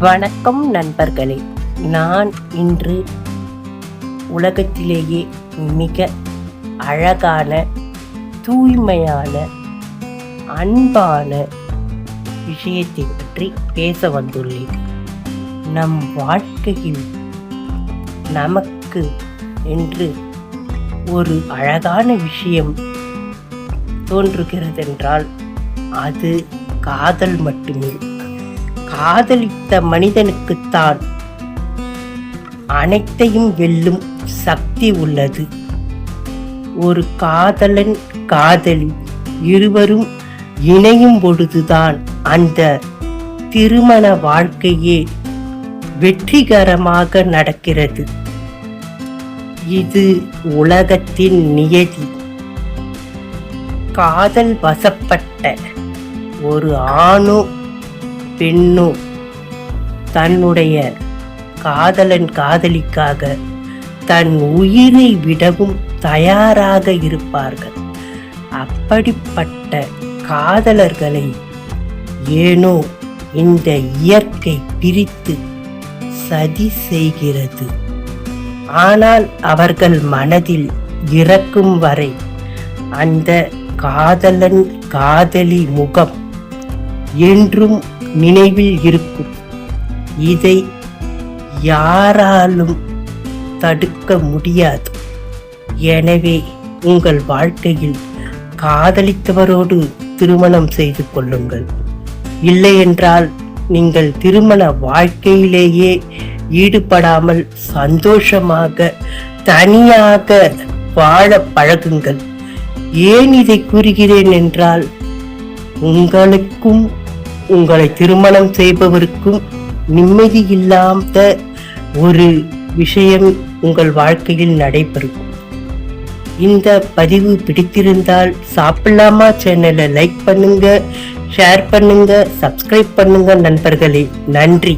வணக்கம் நண்பர்களே. நான் இன்று உலகத்திலேயே மிக அழகான, தூய்மையான, அன்பான விஷயத்தை பற்றி பேச வந்துள்ளேன். நம் வாழ்க்கையில் நமக்கு என்று ஒரு அழகான விஷயம் தோன்றுகிறதென்றால் அது காதல் மட்டுமே. காதலித்த மனிதனுக்குத்தான் அனைத்தையும் வெல்லும் சக்தி உள்ளது. ஒரு காதலன் காதலி இருவரும் இணையும் பொழுதுதான் அந்த திருமண வாழ்க்கையே வெற்றிகரமாக நடக்கிறது. இது உலகத்தின் நியதி. காதல் வசப்பட்ட ஒரு ஆணோ பெண்ணோ தன்னுடைய காதலன் காதலிக்காக தன் உயிரை விடவும் தயாராக இருப்பார்கள். அப்படிப்பட்ட காதலர்களை ஏனோ இந்த இயற்கை பிரித்து சதி செய்கிறது. ஆனால் அவர்கள் மனதில் இறக்கும் வரை அந்த காதலன் காதலி முகம் என்றும் நினைவில் இருக்கும். இதை யாராலும் தடுக்க முடியாது. எனவே உங்கள் வாழ்க்கையில் காதலித்தவரோடு திருமணம் செய்து கொள்ளுங்கள். இல்லையென்றால் நீங்கள் திருமண வாழ்க்கையிலேயே ஈடுபடாமல் சந்தோஷமாக தனியாக வாழ பழகுங்கள். ஏன் இதை கூறுகிறேன் என்றால், உங்களுக்கும் உங்களை திருமணம் செய்பவருக்கும் நிம்மதி இல்லாத ஒரு விஷயம் உங்கள் வாழ்க்கையில் நடைபெறும். இந்த பதிவு பிடித்திருந்தால் சாப்பிடலாமா சேனலை லைக் பண்ணுங்க, ஷேர் பண்ணுங்க, சப்ஸ்கிரைப் பண்ணுங்க நண்பர்களே. நன்றி.